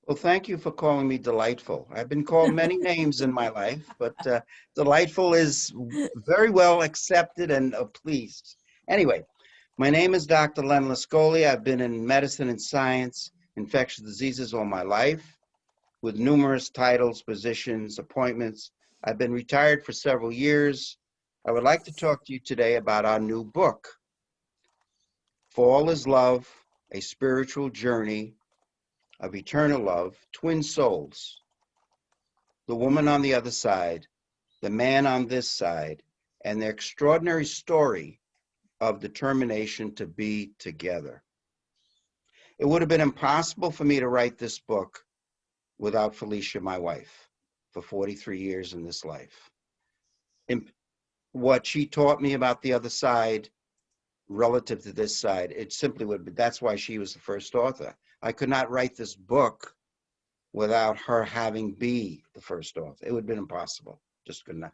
Well, thank you for calling me delightful. I've been called many names in my life, but delightful is very well accepted and pleased. Anyway, my name is Dr. Len Scolea. I've been in medicine and science, infectious diseases all my life, with numerous titles, positions, appointments. I've been retired for several years. I would like to talk to you today about our new book, For All Is Love, A Spiritual Journey of Eternal Love, Twin Souls, the woman on the other side, the man on this side, and their extraordinary story of determination to be together. It would have been impossible for me to write this book without Felicia, my wife, for 43 years in this life. And what she taught me about the other side relative to this side, it simply would be, that's why she was the first author. I could not write this book without her having be the first author. It would have been impossible. Just could not.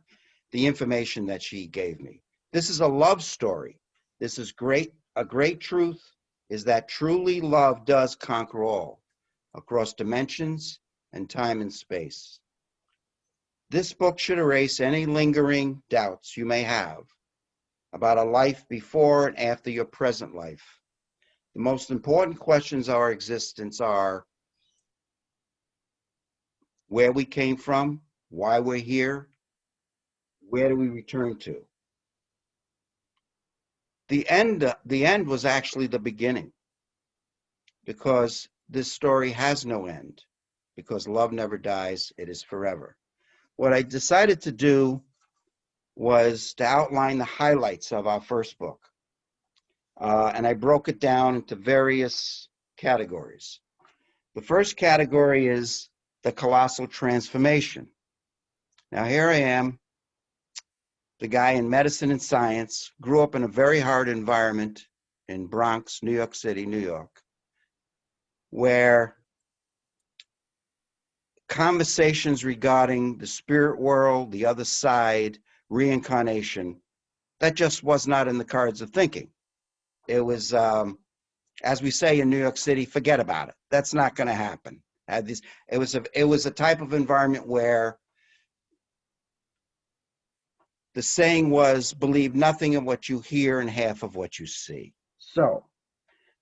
The information that she gave me. This is a love story. This is great. A great truth is that truly love does conquer all across dimensions and time and space. This book should erase any lingering doubts you may have about a life before and after your present life. The most important questions of our existence are where we came from, why we're here, where do we return to? The end was actually the beginning, because this story has no end, because love never dies, it is forever. What I decided to do was to outline the highlights of our first book. And I broke it down into various categories. The first category is the colossal transformation. Now, here I am, the guy in medicine and science, grew up in a very hard environment in Bronx, New York City, New York, where conversations regarding the spirit world, the other side, reincarnation, that just was not in the cards of thinking. It was, as we say in New York City, forget about it. That's not going to happen. It was a type of environment where the saying was, believe nothing of what you hear and half of what you see. So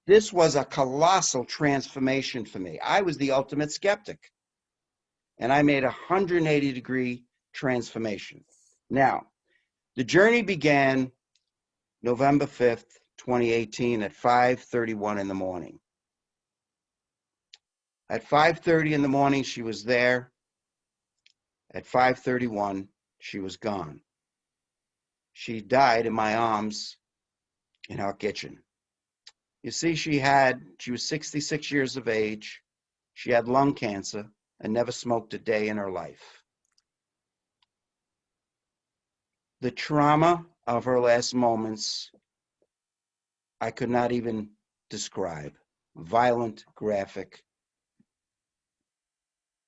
this was a colossal transformation for me. I was the ultimate skeptic, and I made a 180-degree transformation. Now, the journey began November 5th, 2018 at 5:31 in the morning. At 5:30 in the morning, she was there. At 5:31, she was gone. She died in my arms in our kitchen. You see, she was 66 years of age. She had lung cancer and never smoked a day in her life. The trauma of her last moments, I could not even describe. Violent, graphic.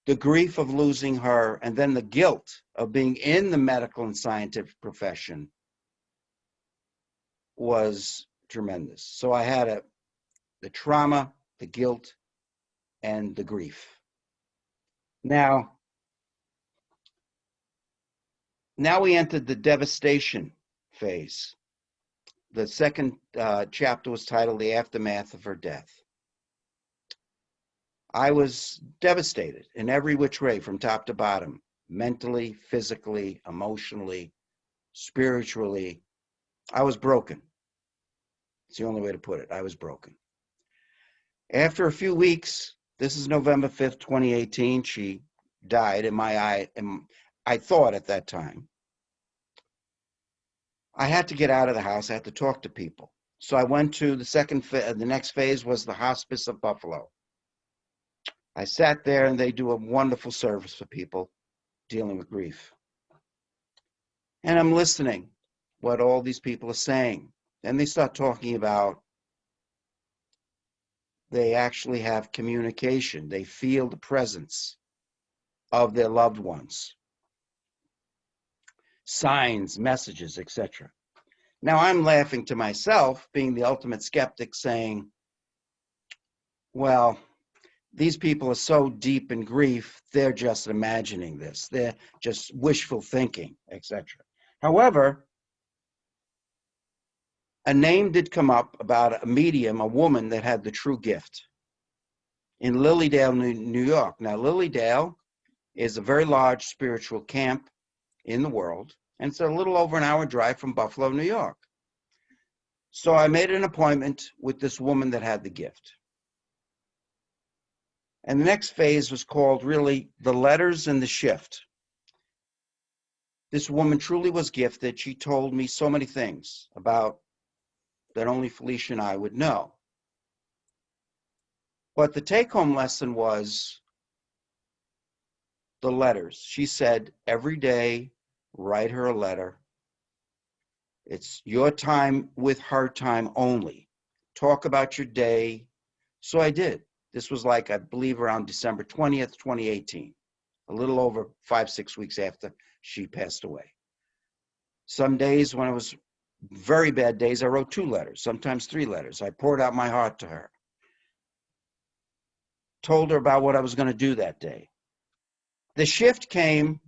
The grief of losing her, and then the guilt of being in the medical and scientific profession was tremendous. So I had the trauma, the guilt, and the grief. Now we entered the devastation phase. The second chapter was titled The Aftermath of Her Death. I was devastated in every which way, from top to bottom, mentally, physically, emotionally, spiritually. I was broken. It's the only way to put it. I was broken. After a few weeks, this is November 5th, 2018, she died in my eye. I thought at that time, I had to get out of the house. I had to talk to people. So I went to the next phase was the Hospice of Buffalo. I sat there, and they do a wonderful service for people dealing with grief. And I'm listening what all these people are saying. And they start talking about they actually have communication. They feel the presence of their loved ones. Signs, messages, etc. Now I'm laughing to myself, being the ultimate skeptic, saying, well, these people are so deep in grief, they're just imagining this. They're just wishful thinking, etc. However, a name did come up about a medium, a woman that had the true gift in Lilydale, New York. Now, Lilydale is a very large spiritual camp in the world, and it's a little over an hour drive from Buffalo, New York. So I made an appointment with this woman that had the gift. And the next phase was called really the letters and the shift. This woman truly was gifted. She told me so many things about that only Felicia and I would know. But the take-home lesson was the letters. She said, every day, write her a letter. It's your time with her time only. Talk about your day. So I did. This was like, I believe, around December 20th, 2018, a little over 5-6 weeks after she passed away. Some days when it was very bad days, I wrote 2 letters, sometimes 3 letters. I poured out my heart to her, told her about what I was going to do that day. The shift came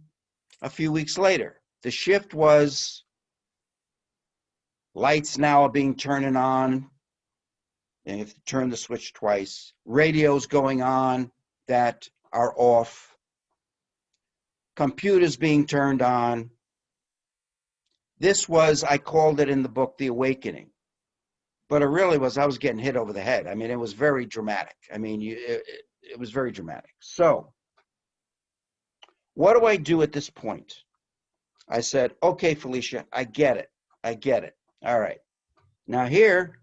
a few weeks later. The shift was lights now are being turned on. And you have to turn the switch twice. Radios going on that are off. Computers being turned on. This was, I called it in the book, the awakening. But it really was, I was getting hit over the head. I mean, it was very dramatic. I mean, it was very dramatic. So, what do I do at this point? I said, okay, Felicia, I get it. I get it. All right. Now here,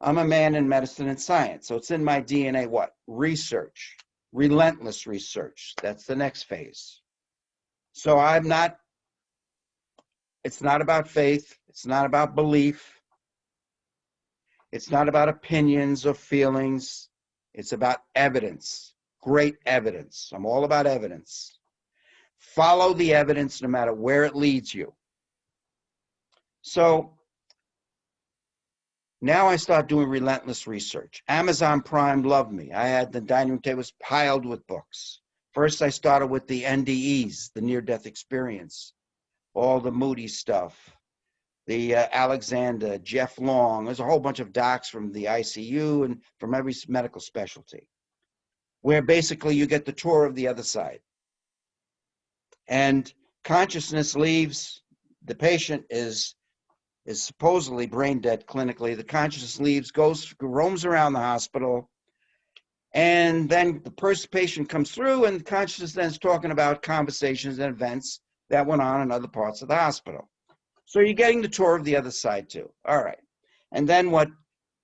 I'm a man in medicine and science. So it's in my DNA, what? Research. Relentless research. That's the next phase. So it's not about faith. It's not about belief. It's not about opinions or feelings. It's about evidence. Great evidence. I'm all about evidence. Follow the evidence no matter where it leads you. So now I start doing relentless research. Amazon Prime loved me. I had the dining room tables piled with books. First, I started with the NDEs, the near-death experience, all the Moody stuff, the Alexander, Jeff Long. There's a whole bunch of docs from the ICU and from every medical specialty, where basically you get the tour of the other side. And consciousness leaves, the patient is supposedly brain dead clinically. The consciousness leaves, roams around the hospital, and then the patient comes through, and the consciousness then is talking about conversations and events that went on in other parts of the hospital. So you're getting the tour of the other side too. All right. And then what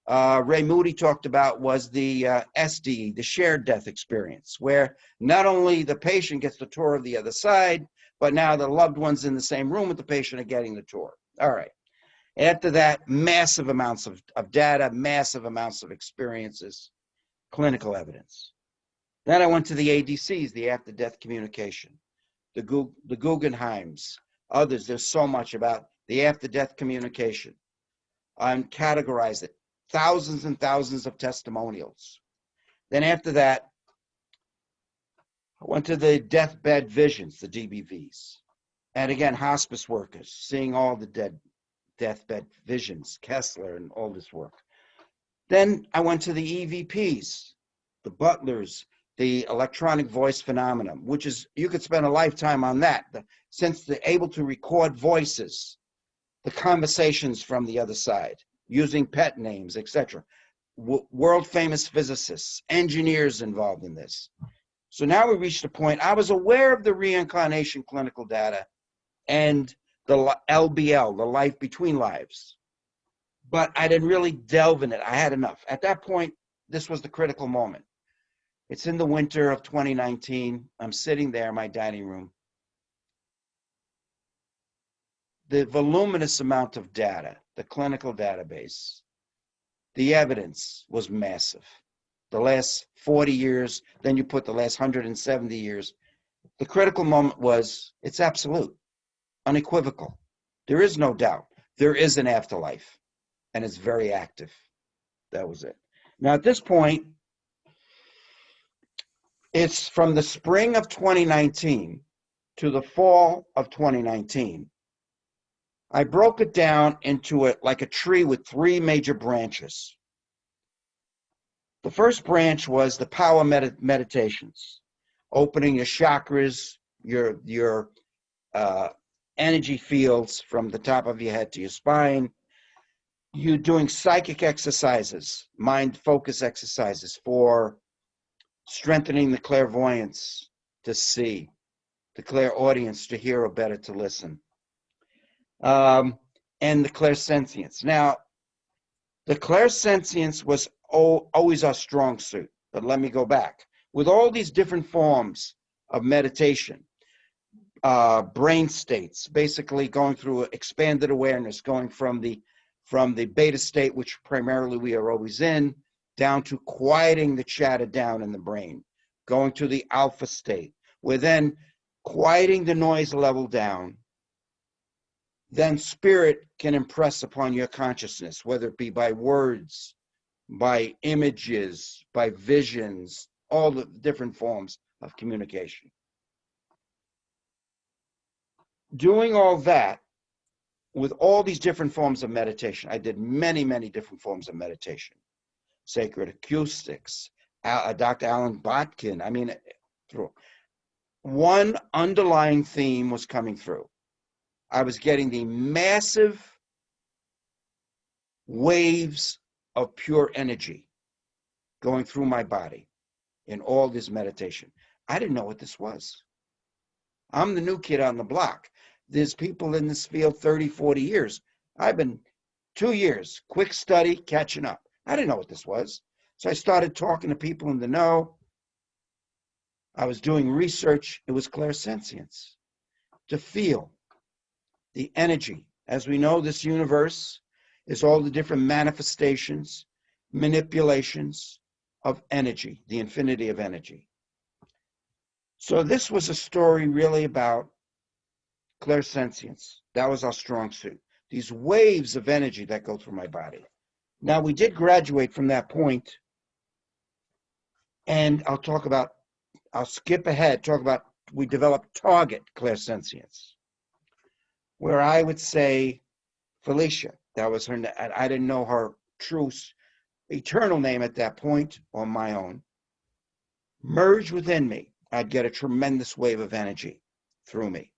Ray Moody talked about was the SDE, the shared death experience, where not only the patient gets the tour of the other side, but now the loved ones in the same room with the patient are getting the tour. All right. After that, massive amounts of data, massive amounts of experiences, clinical evidence. Then I went to the ADCs, the after-death communication, the Guggenheims, others. There's so much about the after-death communication. I'm categorized it, thousands and thousands of testimonials. Then after that, I went to the deathbed visions, the DBVs. And again, hospice workers, seeing all the deathbed visions, Kessler and all this work. Then I went to the EVPs, the butlers, the electronic voice phenomenon, which is, you could spend a lifetime on that. Since they're able to record voices, the conversations from the other side, using pet names, etc. World famous physicists, engineers involved in this. So now we reached a point, I was aware of the reincarnation clinical data and the LBL, the life between lives. But I didn't really delve in it. I had enough. At that point, this was the critical moment. It's in the winter of 2019. I'm sitting there in my dining room. The voluminous amount of data, the clinical database, the evidence was massive. The last 40 years, then you put the last 170 years. The critical moment was, it's absolute, unequivocal. There is no doubt. There is an afterlife, and it's very active. That was it. Now, at this point, It's from the spring of 2019 to the fall of 2019. I broke it down into it like a tree with three major branches. The first branch was the power meditations, opening your chakras, your energy fields from the top of your head to your spine. You're doing psychic exercises, mind focus exercises for strengthening the clairvoyance to see, the clairaudience to hear or better to listen, and the clairsentience. Now, the clairsentience was always our strong suit, but let me go back. With all these different forms of meditation, brain states, basically going through expanded awareness, going from the beta state, which primarily we are always in, down to quieting the chatter down in the brain, going to the alpha state. We're then quieting the noise level down. Then spirit can impress upon your consciousness, whether it be by words, by images, by visions, all the different forms of communication. Doing all that with all these different forms of meditation, I did many, many different forms of meditation. Sacred acoustics, Dr. Alan Botkin. I mean, one underlying theme was coming through. I was getting the massive waves of pure energy going through my body in all this meditation. I didn't know what this was. I'm the new kid on the block. There's people in this field 30, 40 years. I've been 2 years, quick study, catching up. I didn't know what this was. So I started talking to people in the know. I was doing research. It was clairsentience, to feel the energy. As we know, this universe is all the different manifestations, manipulations of energy, the infinity of energy. So this was a story really about clairsentience. That was our strong suit. These waves of energy that go through my body. Now, we did graduate from that point, and I'll skip ahead, talk about, we developed target clairsentience, where I would say Felicia, that was her, I didn't know her true eternal name at that point, on my own, merged within me. I'd get a tremendous wave of energy through me.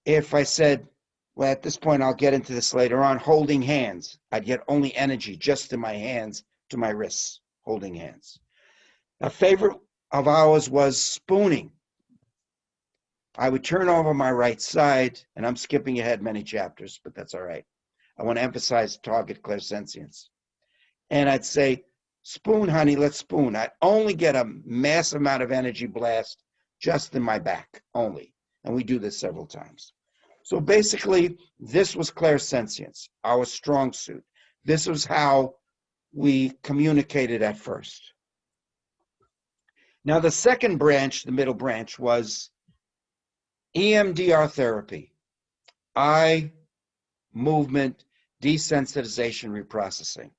If I said, well, at this point, I'll get into this later on, holding hands, I'd get only energy just in my hands to my wrists, holding hands. A favorite of ours was spooning. I would turn over my right side, and I'm skipping ahead many chapters, but that's all right. I want to emphasize target clairsentience. And I'd say, spoon, honey, let's spoon. I'd only get a massive amount of energy blast just in my back, only. And we do this several times. So basically, this was clairsentience, our strong suit. This was how we communicated at first. Now, the second branch, the middle branch, was EMDR therapy, eye movement desensitization reprocessing.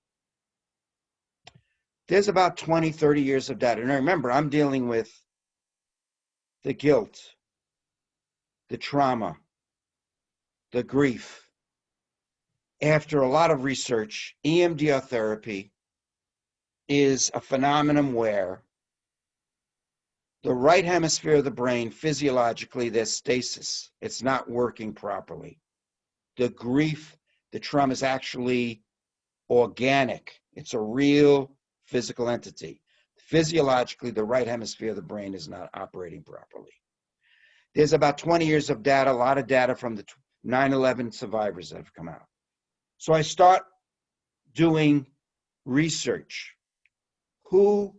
There's about 20, 30 years of data. Now, remember, I'm dealing with the guilt, the trauma, the grief. After a lot of research, EMDR therapy is a phenomenon where the right hemisphere of the brain, physiologically, there's stasis. It's not working properly. The grief, the trauma is actually organic. It's a real physical entity. Physiologically, the right hemisphere of the brain is not operating properly. There's about 20 years of data, a lot of data from the 9/11 survivors that have come out. So I start doing research. Who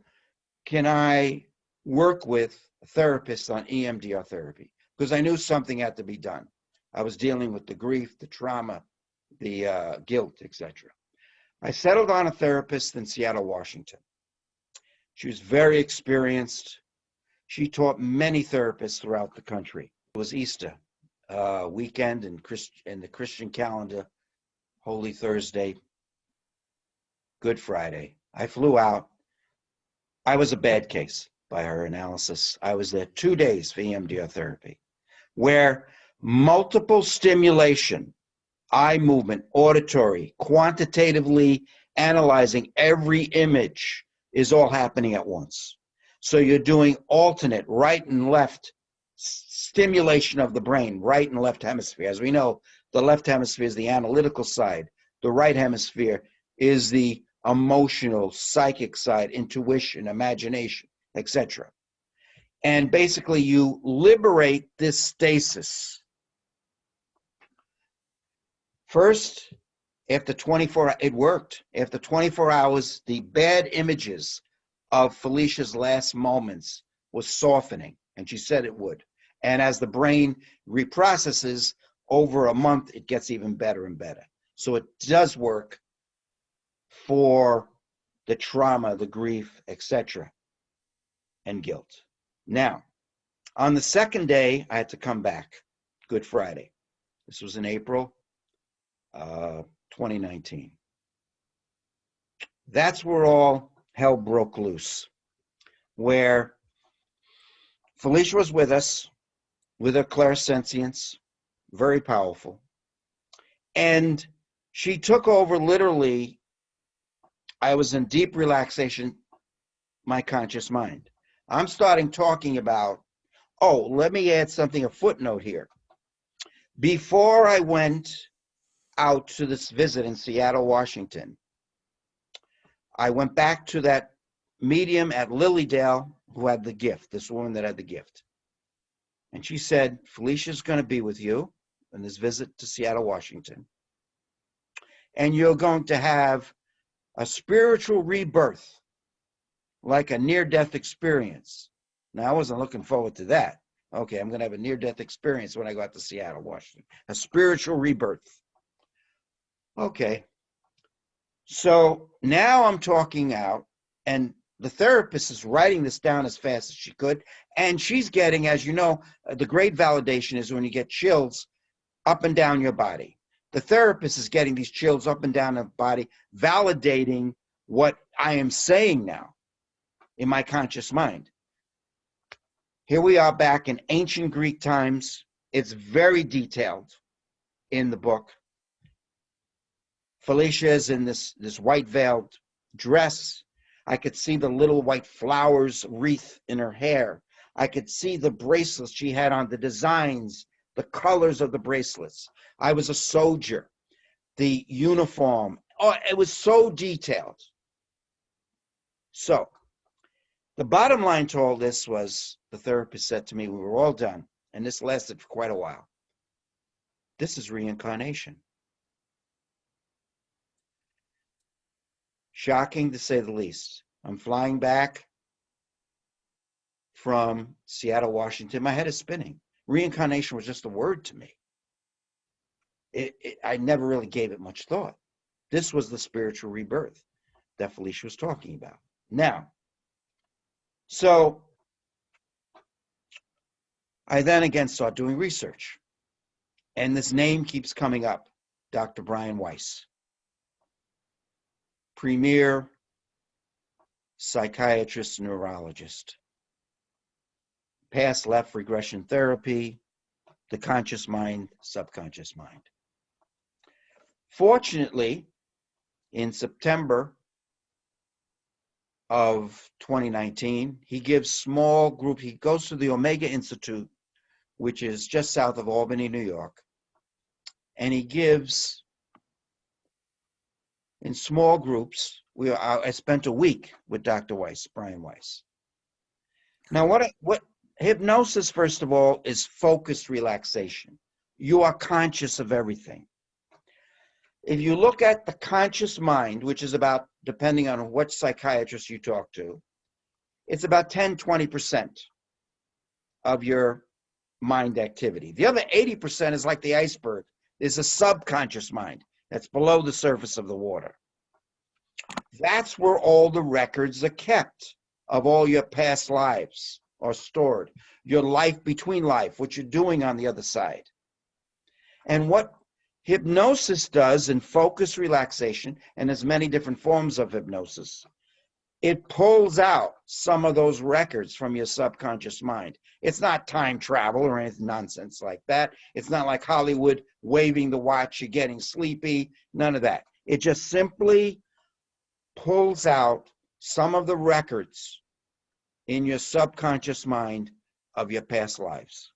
can I work with therapists on EMDR therapy? Because I knew something had to be done. I was dealing with the grief, the trauma, the guilt, etc. I settled on a therapist in Seattle, Washington. She was very experienced. She taught many therapists throughout the country. It was Easter weekend in the Christian calendar, Holy Thursday, Good Friday. I flew out. I was a bad case by her analysis. I was there 2 days for EMDR therapy, where multiple stimulation, eye movement, auditory, quantitatively analyzing every image is all happening at once. So you're doing alternate right and left stimulation of the brain, right and left hemisphere. As we know, the left hemisphere is the analytical side. The right hemisphere is the emotional, psychic side, intuition, imagination, etc. And basically you liberate this stasis. First, after 24, it worked. After 24 hours, the bad images of Felicia's last moments was softening, and she said it would. And as the brain reprocesses over a month, it gets even better and better. So it does work for the trauma, the grief, etc., and guilt. Now, on the second day, I had to come back, Good Friday. This was in April 2019. That's where all hell broke loose, where Felicia was with us, with her clairsentience, very powerful. And she took over literally. I was in deep relaxation, my conscious mind. I'm starting talking about, oh, let me add something, a footnote here. Before I went out to this visit in Seattle, Washington, I went back to that medium at Lilydale who had the gift, this woman that had the gift. And she said, Felicia's going to be with you in this visit to Seattle, Washington. And you're going to have a spiritual rebirth, like a near-death experience. Now, I wasn't looking forward to that. Okay, I'm going to have a near-death experience when I go out to Seattle, Washington. A spiritual rebirth. Okay. So now I'm talking out, and the therapist is writing this down as fast as she could, and she's getting, as you know, the great validation is when you get chills up and down your body. The therapist is getting these chills up and down the body, validating what I am saying now in my conscious mind. Here we are back in ancient Greek times. It's very detailed in the book. Felicia is in this white veiled dress. I could see the little white flowers wreath in her hair. I could see the bracelets she had on, the designs, the colors of the bracelets. I was a soldier, the uniform. Oh, it was so detailed. So the bottom line to all this was, the therapist said to me, we were all done, and this lasted for quite a while. This is reincarnation. Shocking to say the least. I'm flying back from Seattle, Washington. My head is spinning. Reincarnation was just a word to me. I never really gave it much thought. This was the spiritual rebirth that Felicia was talking about. Now, so I then again start doing research. And this name keeps coming up, Dr. Brian Weiss. Premier psychiatrist, neurologist. Past left regression therapy, the conscious mind, subconscious mind. Fortunately, in September of 2019, he gives small group, he goes to the Omega Institute, which is just south of Albany, New York, and he gives in small groups. I spent a week with Dr. Weiss, Brian Weiss. Now, what hypnosis, first of all, is focused relaxation. You are conscious of everything. If you look at the conscious mind, which is about, depending on what psychiatrist you talk to, it's about 10, 20% of your mind activity. The other 80% is like the iceberg. There's a subconscious mind that's below the surface of the water. That's where all the records are kept of all your past lives are stored. Your life between life, what you're doing on the other side. And what hypnosis does in focused relaxation, and there's many different forms of hypnosis, it pulls out some of those records from your subconscious mind. It's not time travel or anything nonsense like that. It's not like Hollywood waving the watch, you're getting sleepy, none of that. It just simply pulls out some of the records in your subconscious mind of your past lives.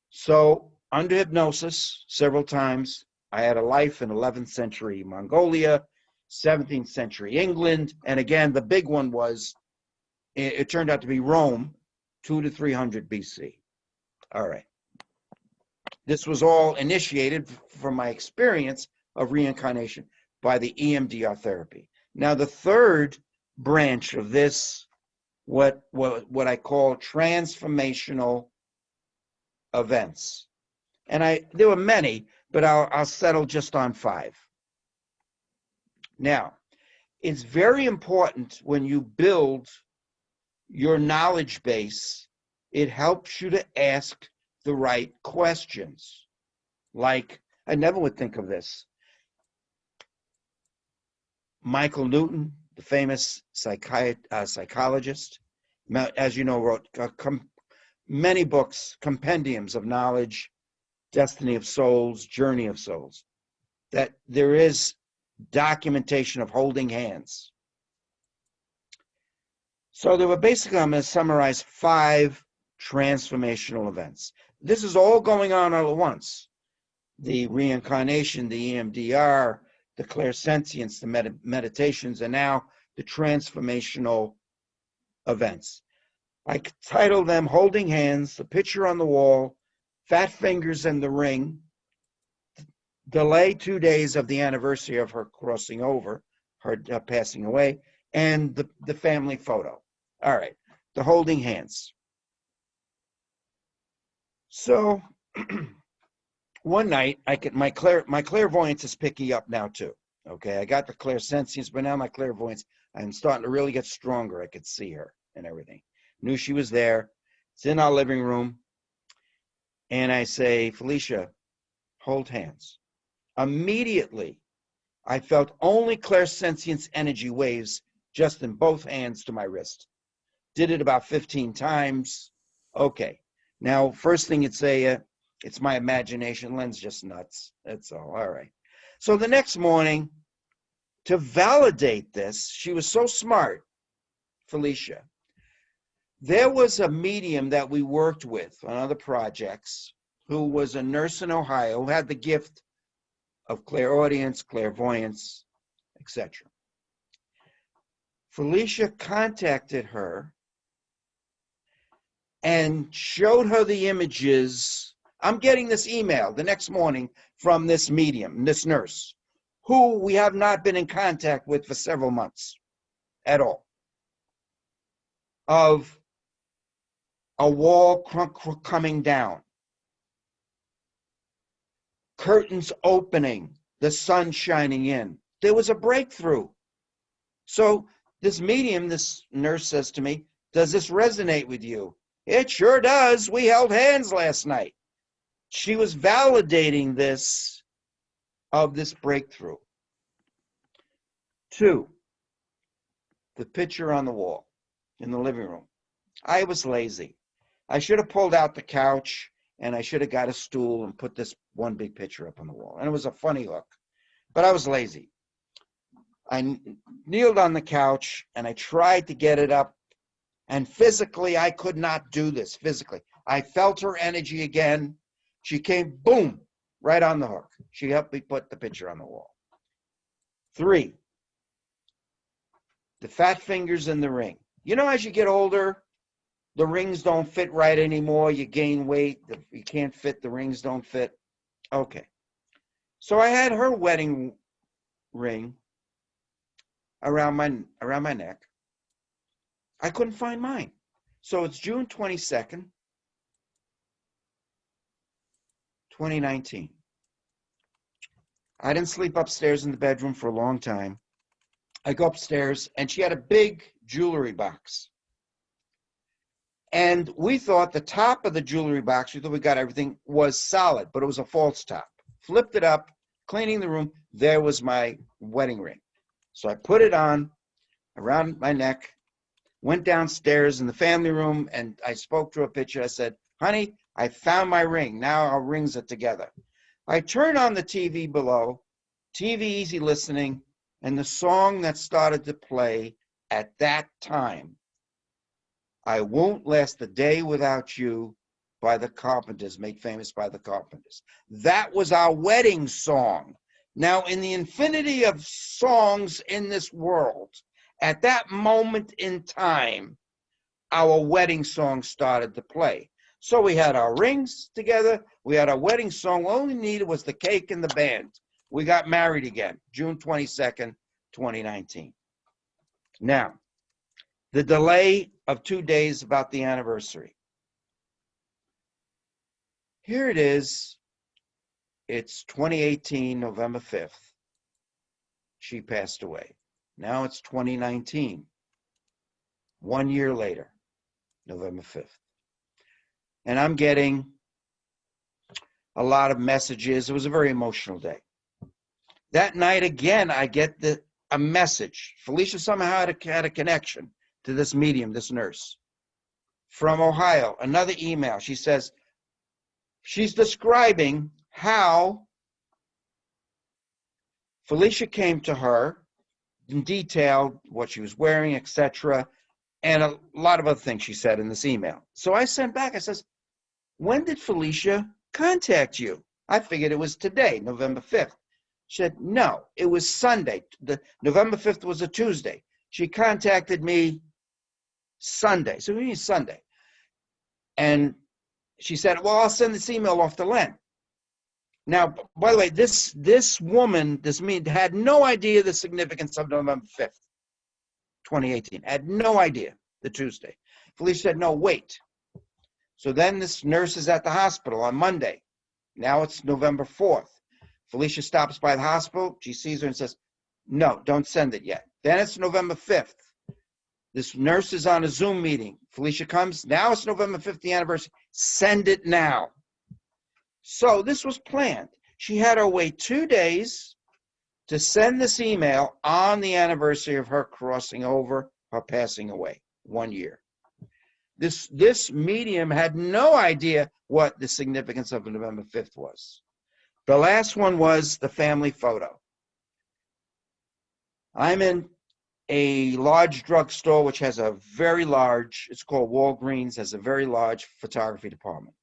So under hypnosis, several times, I had a life in 11th century Mongolia, 17th century England, and again, the big one was, it turned out to be Rome, 200 to 300 BC. All right. This was all initiated from my experience of reincarnation by the EMDR therapy. Now, the third branch of this, what I call transformational events. And there were many, but I'll settle just on 5. Now, it's very important when you build your knowledge base, it helps you to ask the right questions. Like, I never would think of this. Michael Newton, the famous psychologist, as you know, wrote many books, compendiums of knowledge, Destiny of Souls, Journey of Souls, that there is documentation of holding hands. So there were basically, I'm going to summarize 5 transformational events. This is all going on all at once. The reincarnation, the EMDR, the clairsentience, the meditations, and now the transformational events. I titled them Holding Hands, The Picture on the Wall, Fat Fingers and the Ring, Delay 2 days of the anniversary of her crossing over, her passing away, and the family photo. All right, the holding hands. So one night, my clairvoyance is picking up now too. Okay, I got the clairsentience, but now my clairvoyance, I'm starting to really get stronger. I could see her and everything. Knew she was there. It's in our living room. And I say, Felicia, hold hands. Immediately, I felt only clairsentience energy waves just in both hands to my wrist. Did it about 15 times. Okay. Now, first thing you'd say, it's my imagination. Len's just nuts. That's all. All right. So the next morning, to validate this, she was so smart, Felicia. There was a medium that we worked with on other projects who was a nurse in Ohio who had the gift of clairaudience, clairvoyance, etc. Felicia contacted her and showed her the images. I'm getting this email the next morning from this medium, this nurse, who we have not been in contact with for several months at all, of a wall coming down, curtains opening, the sun shining in. There was a breakthrough. So this medium, this nurse says to me, does this resonate with you? It sure does. We held hands last night. She was validating this, of this breakthrough. 2, the picture on the wall in the living room. I was lazy. I should have pulled out the couch and I should have got a stool and put this one big picture up on the wall. And it was a funny look, but I was lazy. I kneeled on the couch and I tried to get it up, and physically I could not do this. Physically, I felt her energy again. She came, boom, right on the hook. She helped me put the picture on the wall. 3, the fat fingers in the ring. You know, as you get older, the rings don't fit right anymore. You gain weight. You can't fit. The rings don't fit. Okay. So I had her wedding ring around my neck. I couldn't find mine. So it's June 22nd, 2019. I didn't sleep upstairs in the bedroom for a long time. I go upstairs, and she had a big jewelry box. And we thought the top of the jewelry box, we thought we got everything, was solid, but it was a false top. Flipped it up, cleaning the room, there was my wedding ring. So I put it on, around my neck, went downstairs in the family room, and I spoke to a picture. I said, honey, I found my ring. Now our rings are together. I turned on the TV below, TV Easy Listening, and the song that started to play at that time, I Won't Last a Day Without You, by the Carpenters, made famous by the Carpenters. That was our wedding song. Now, in the infinity of songs in this world, at that moment in time, our wedding song started to play. So we had our rings together. We had our wedding song. All we needed was the cake and the band. We got married again, June 22nd, 2019. Now, the delay of 2 days about the anniversary. Here it is. It's 2018, November 5th. She passed away. Now it's 2019. 1 year later, November 5th. And I'm getting a lot of messages. It was a very emotional day. That night again, I get a message. Felicia somehow had a connection to this medium, this nurse. From Ohio, another email. She says, she's describing how Felicia came to her in detail, what she was wearing, etc., and a lot of other things she said in this email. So I sent back, I says, when did Felicia contact you? I figured it was today, November 5th. She said, no, it was Sunday. The November 5th was a Tuesday. She contacted me Sunday. So we mean Sunday. And she said, well, I'll send this email off to Len. Now, by the way, this woman, this me, had no idea the significance of November 5th, 2018. Had no idea, the Tuesday. Felicia said, no, wait. So then this nurse is at the hospital on Monday. Now it's November 4th. Felicia stops by the hospital. She sees her and says, no, don't send it yet. Then it's November 5th. This nurse is on a Zoom meeting. Felicia comes. Now it's November 5th, the anniversary. Send it now. So this was planned. She had her wait 2 days to send this email on the anniversary of her crossing over, her passing away, 1 year. This medium had no idea what the significance of November 5th was. The last one was the family photo. I'm in a large drugstore which has a very large, it's called Walgreens, has a very large photography department.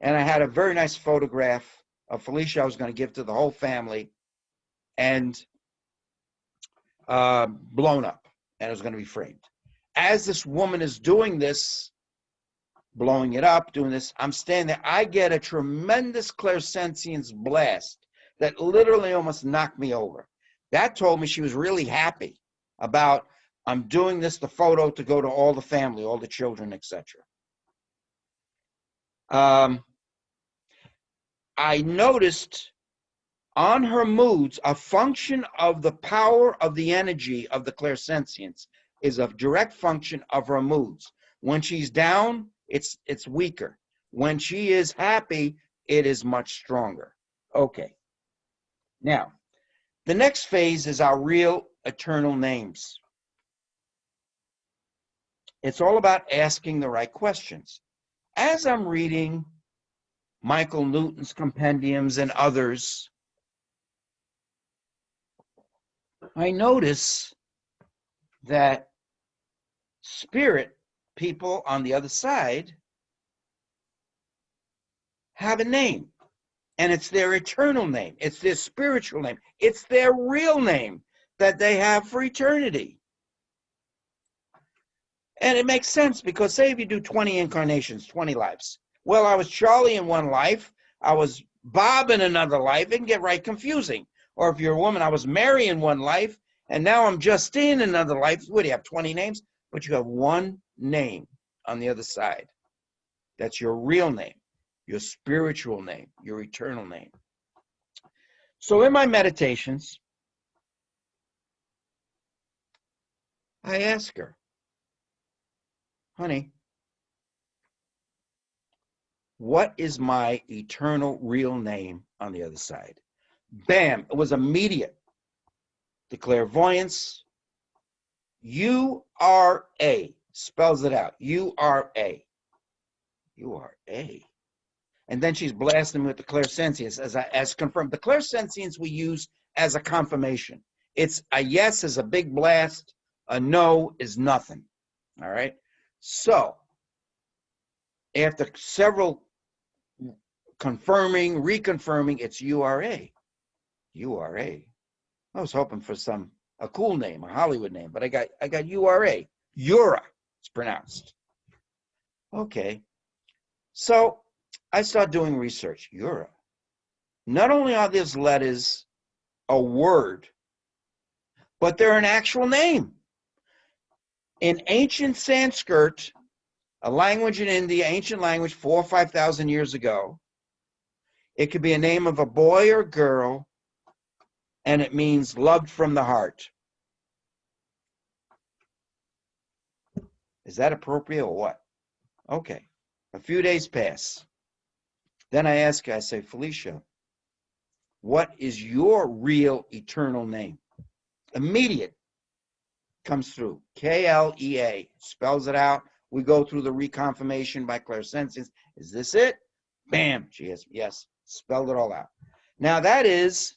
And I had a very nice photograph of Felicia I was going to give to the whole family, and blown up, and it was going to be framed. As this woman is doing this, blowing it up, doing this, I'm standing there. I get a tremendous clairsentience blast that literally almost knocked me over. That told me she was really happy about, I'm doing this, the photo, to go to all the family, all the children, etc. I noticed on her moods, a function of the power of the energy of the clairsentience is a direct function of her moods. When she's down, it's weaker. When she is happy, it is much stronger. Okay. Now, the next phase is our real eternal names. It's all about asking the right questions. As I'm reading Michael Newton's compendiums and others, I notice that spirit people on the other side have a name, and it's their eternal name. It's their spiritual name. It's their real name that they have for eternity. And it makes sense, because say if you do 20 incarnations, 20 lives. Well, I was Charlie in one life. I was Bob in another life. It can get right confusing. Or if you're a woman, I was Mary in one life, and now I'm Justine in another life. What do you have, 20 names? But you have one name on the other side. That's your real name, your spiritual name, your eternal name. So in my meditations, I ask her, honey, what is my eternal real name on the other side? Bam, it was immediate. The clairvoyance, U-R-A. Spells it out. U-R-A. U-R-A. And then she's blasting me with the clairsentience as confirmed. The clairsentience we use as a confirmation. It's a yes is a big blast. A no is nothing. All right. So after several confirming, reconfirming, it's U-R-A. U-R-A. I was hoping for a cool name, a Hollywood name, but I got U-R-A. Ura, it's pronounced. Okay. So I start doing research. Ura. Not only are these letters a word, but they're an actual name. In ancient Sanskrit, a language in India, ancient language 4,000 or 5,000 years ago, it could be a name of a boy or girl, and it means loved from the heart. Is that appropriate or what? Okay. A few days pass. Then I ask her, I say, Felicia, what is your real eternal name? Immediate comes through. K-L-E-A. Spells it out. We go through the reconfirmation by clairsentience. Is this it? Bam. She has, yes. Spelled it all out. Now that is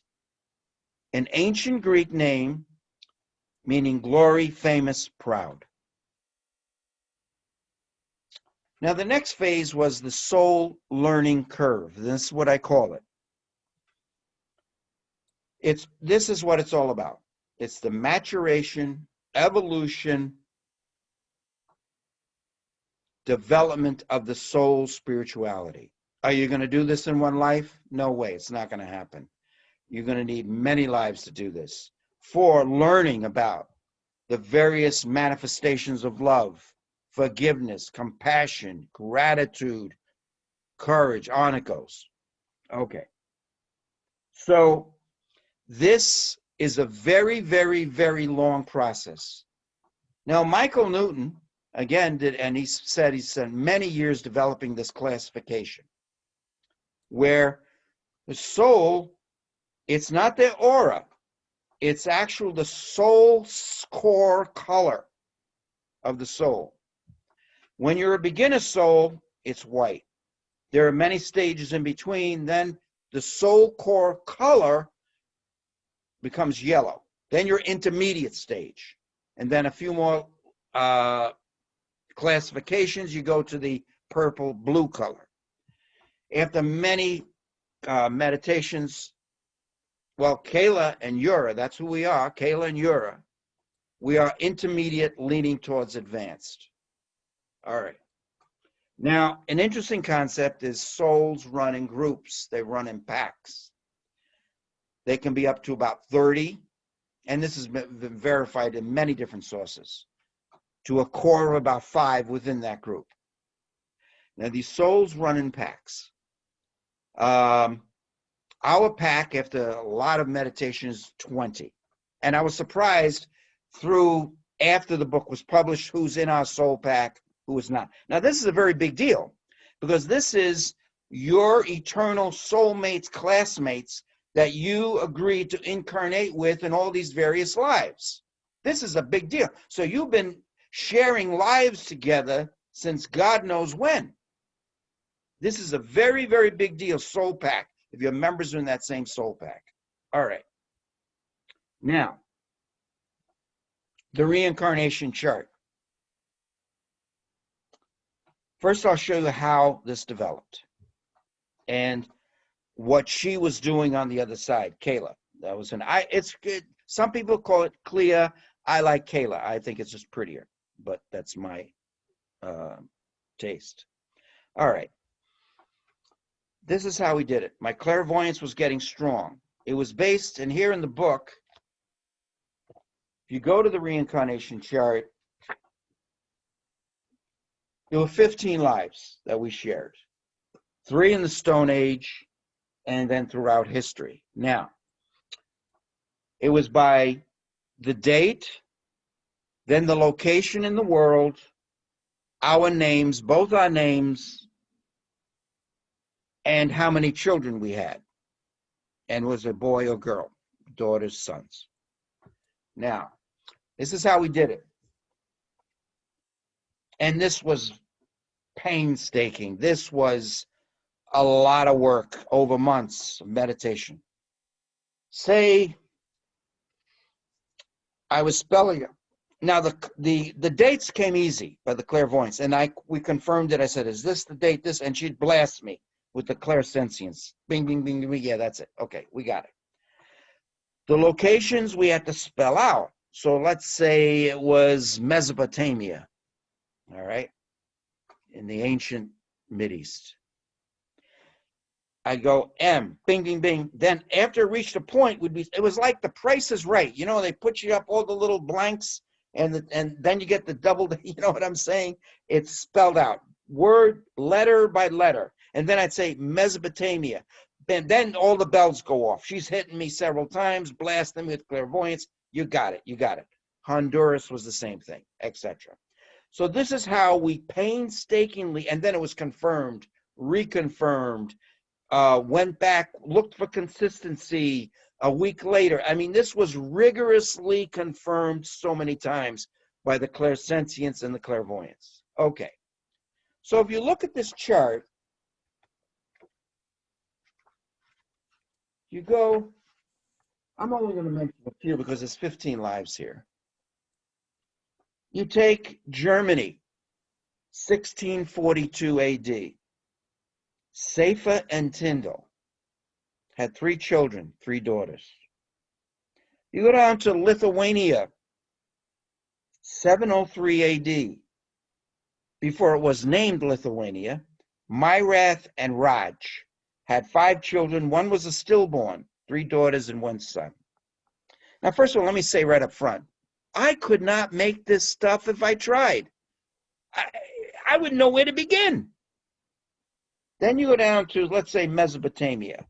an ancient Greek name meaning glory, famous, proud. Now the next phase was the soul learning curve. This is what I call it. This is what it's all about. It's the maturation, evolution, development of the soul's spirituality. Are you going to do this in one life? No way. It's not going to happen. You're going to need many lives to do this for learning about the various manifestations of love, forgiveness, compassion, gratitude, courage, on it goes. Okay. So this is a very, very, very long process. Now, Michael Newton, again, he spent many years developing this classification where the soul, it's not the aura, it's actually the soul's core color of the soul. When you're a beginner soul, it's white. There are many stages in between. Then the soul core color becomes yellow. Then your intermediate stage. And then a few more classifications, you go to the purple blue color. After many meditations, well, Kayla and Ura, that's who we are, Kayla and Ura, we are intermediate leaning towards advanced. All right. Now, an interesting concept is souls run in groups. They run in packs. They can be up to about 30, and this has been verified in many different sources, to a core of about 5 within that group. Now, these souls run in packs. Our pack, after a lot of meditation, is 20. And I was surprised after the book was published, who's in our soul pack, who is not. Now, this is a very big deal because this is your eternal soulmates, classmates that you agreed to incarnate with in all these various lives. This is a big deal. So you've been sharing lives together since God knows when. This is a very, very big deal, soul pack, if your members are in that same soul pack. All right. Now, the reincarnation chart. First, I'll show you how this developed and what she was doing on the other side, Kayla. That was it's good. Some people call it Clea. I like Kayla. I think it's just prettier, but that's my taste. All right. This is how we did it. My clairvoyance was getting strong. It was based, and here in the book, if you go to the reincarnation chart, there were 15 lives that we shared. 3 in the Stone Age, and then throughout history. Now, it was by the date, then the location in the world, our names, both our names, and how many children we had. And was it boy or girl, daughters, sons. Now, this is how we did it. And this was painstaking. This was a lot of work over months of meditation. Say I was spelling it. Now the dates came easy by the clairvoyance, and we confirmed it. I said, "Is this the date?" This, and she'd blast me with the clairsentience. Bing, bing, bing, bing. Yeah, that's it. Okay, we got it. The locations we had to spell out. So let's say it was Mesopotamia, all right, in the ancient Mideast. I go M, bing, bing, bing. Then after it reached a point, it was like The Price is Right. You know, they put you up all the little blanks, and then you get the double. You know what I'm saying? It's spelled out, word, letter by letter. And then I'd say Mesopotamia. And then all the bells go off. She's hitting me several times, blasting me with clairvoyance. You got it. You got it. Honduras was the same thing, etc. So this is how we painstakingly, and then it was confirmed, reconfirmed, went back, looked for consistency a week later. I mean, this was rigorously confirmed so many times by the clairsentience and the clairvoyance. Okay. So if you look at this chart, you go, I'm only going to mention a few because there's 15 lives here. You take Germany, 1642 AD. Seifa and Tyndall had 3 children, 3 daughters. You go down to Lithuania, 703 AD. Before it was named Lithuania, Myrath and Raj had 5 children. 1 was a stillborn, 3 daughters and 1 son. Now, first of all, let me say right up front, I could not make this stuff if I tried. I wouldn't know where to begin. Then you go down to, let's say, Mesopotamia.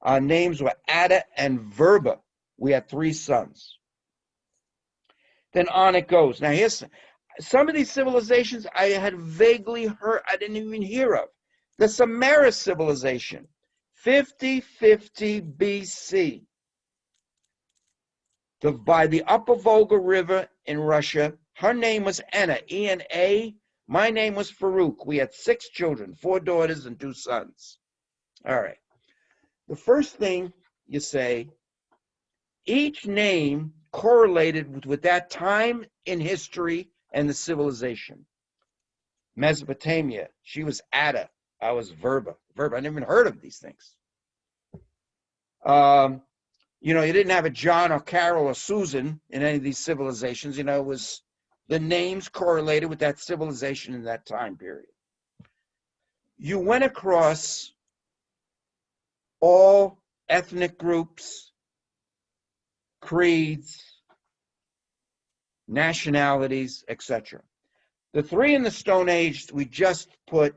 Our names were Ada and Verba. We had 3 sons. Then on it goes. Now, here's some of these civilizations I had vaguely heard, I didn't even hear of. The Samara civilization, 5050 BC. By the Upper Volga River in Russia. Her name was Anna, E-N-A. My name was Farouk. We had 6 children, 4 daughters and 2 sons. All right. The first thing you say, each name correlated with that time in history and the civilization. Mesopotamia, she was Ada. I was Verba. I never even heard of these things. You know, you didn't have a John or Carol or Susan in any of these civilizations. You know, it was the names correlated with that civilization in that time period. You went across all ethnic groups, creeds, nationalities, etc. The 3 in the Stone Age, we just put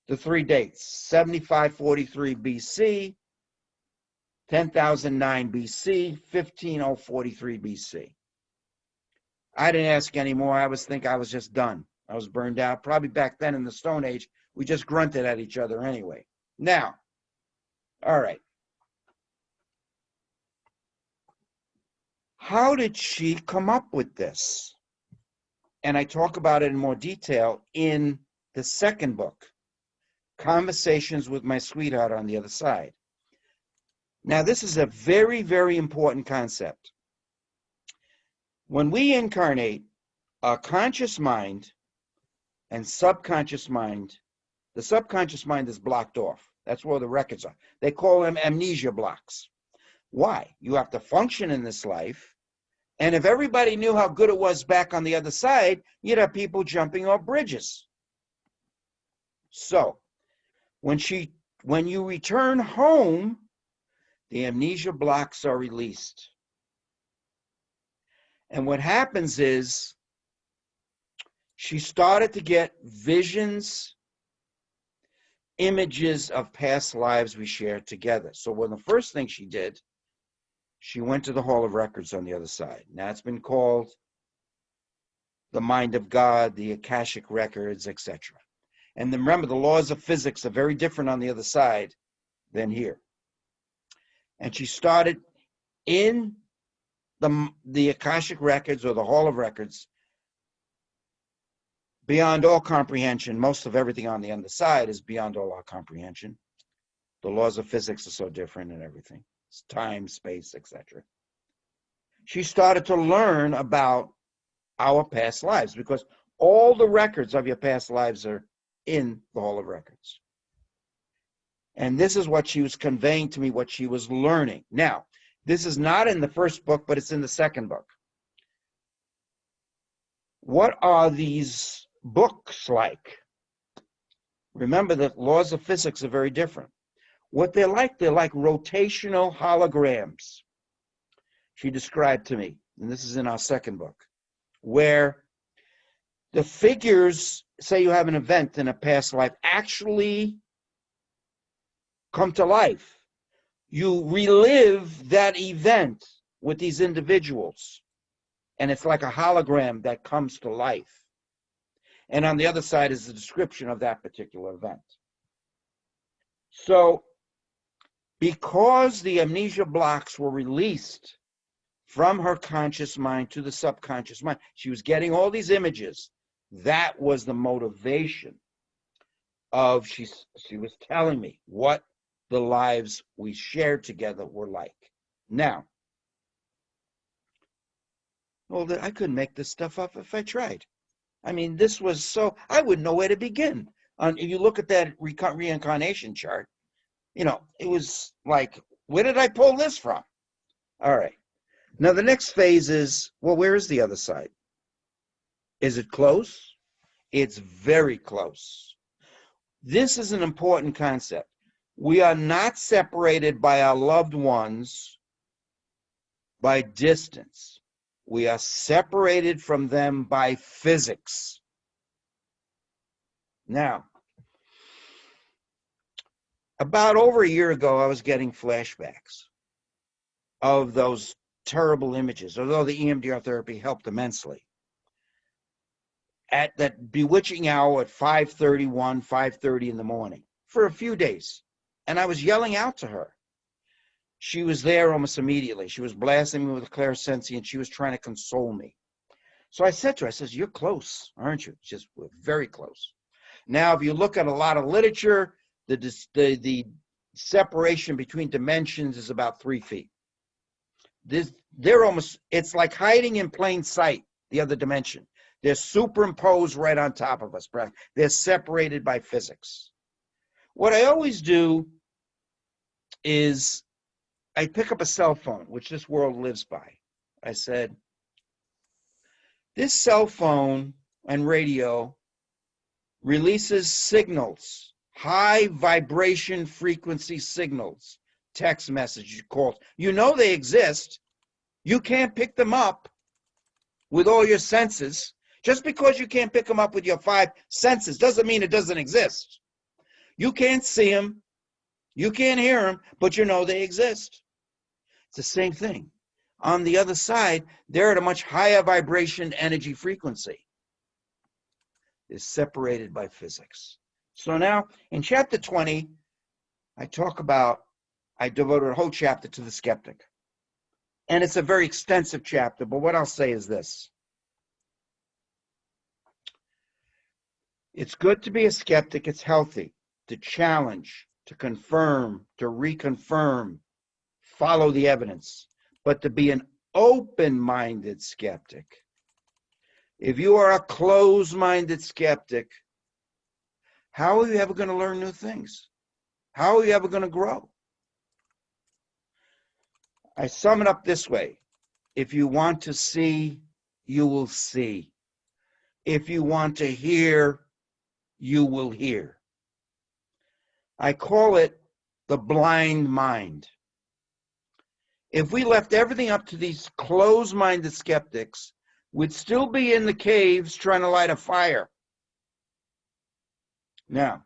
the 3 dates, 7543 BC, 10,009 BC, 15043 BC. I didn't ask anymore. I was just done. I was burned out. Probably back then in the Stone Age, we just grunted at each other anyway. Now, all right. How did she come up with this? And I talk about it in more detail in the second book, Conversations with My Sweetheart on the Other Side. Now, this is a very, very important concept. When we incarnate, our conscious mind and subconscious mind, the subconscious mind is blocked off. That's where the records are. They call them amnesia blocks. Why? You have to function in this life. And if everybody knew how good it was back on the other side, you'd have people jumping off bridges. So, when you return home, the amnesia blocks are released. And what happens is she started to get visions, images of past lives we shared together. So the first thing she did, she went to the Hall of Records on the other side. Now it's been called the Mind of God, the Akashic Records, etc. And then remember, the laws of physics are very different on the other side than here. And she started in the Akashic Records or the Hall of Records beyond all comprehension. Most of everything on the underside is beyond all our comprehension. The laws of physics are so different and everything. It's time, space, etc. She started to learn about our past lives because all the records of your past lives are in the Hall of Records. And this is what she was conveying to me, what she was learning. Now, this is not in the first book, but it's in the second book. What are these books like? Remember that laws of physics are very different. What they're like rotational holograms. She described to me, and this is in our second book, where the figures, say you have an event in a past life, actually come to life. You relive that event with these individuals, and it's like a hologram that comes to life. And on the other side is the description of that particular event. So, because the amnesia blocks were released from her conscious mind to the subconscious mind, she was getting all these images. That was the motivation of, she was telling me what the lives we shared together were like. Now, well, I couldn't make this stuff up if I tried. I mean, this was so, I wouldn't know where to begin. If you look at that reincarnation chart, you know, it was like, where did I pull this from? All right. Now, the next phase is, well, where is the other side? Is it close? It's very close. This is an important concept. We are not separated by our loved ones by distance. We are separated from them by physics. Now, about over a year ago, I was getting flashbacks of those terrible images, although the EMDR therapy helped immensely. At that bewitching hour at 5:31, 5:30 in the morning for a few days. And I was yelling out to her. She was there almost immediately. She was blasting me with a clairsentient, and she was trying to console me. So I said to her, I says, you're close, aren't you? She says, we're very close. Now, if you look at a lot of literature, the separation between dimensions is about 3 feet. They're almost, it's like hiding in plain sight, the other dimension. They're superimposed right on top of us. They're separated by physics. What I always do is I pick up a cell phone, which this world lives by. I said, this cell phone and radio releases signals, high vibration frequency signals, text messages, calls. You know they exist. You can't pick them up with all your senses. Just because you can't pick them up with your 5 senses doesn't mean it doesn't exist. You can't see them, you can't hear them, but you know they exist. It's the same thing. On the other side, they're at a much higher vibration energy frequency. It's separated by physics. So now, in chapter 20, I devoted a whole chapter to the skeptic. And it's a very extensive chapter, but what I'll say is this. It's good to be a skeptic. It's healthy to challenge, to confirm, to reconfirm, follow the evidence, but to be an open-minded skeptic. If you are a closed-minded skeptic, how are you ever going to learn new things? How are you ever going to grow? I sum it up this way. If you want to see, you will see. If you want to hear, you will hear. I call it the blind mind. If we left everything up to these closed-minded skeptics, we'd still be in the caves trying to light a fire. Now,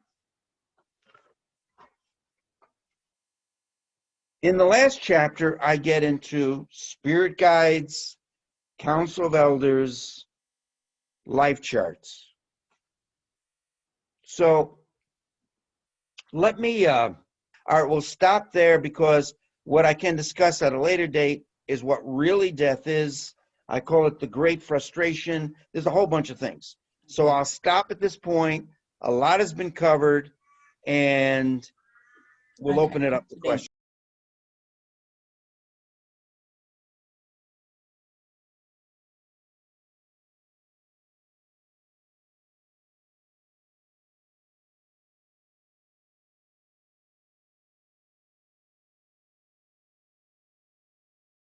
in the last chapter, I get into spirit guides, council of elders, life charts. So let me, all right, we'll stop there because what I can discuss at a later date is what really death is. I call it the great frustration. There's a whole bunch of things. So I'll stop at this point. A lot has been covered, and we'll open it up to questions.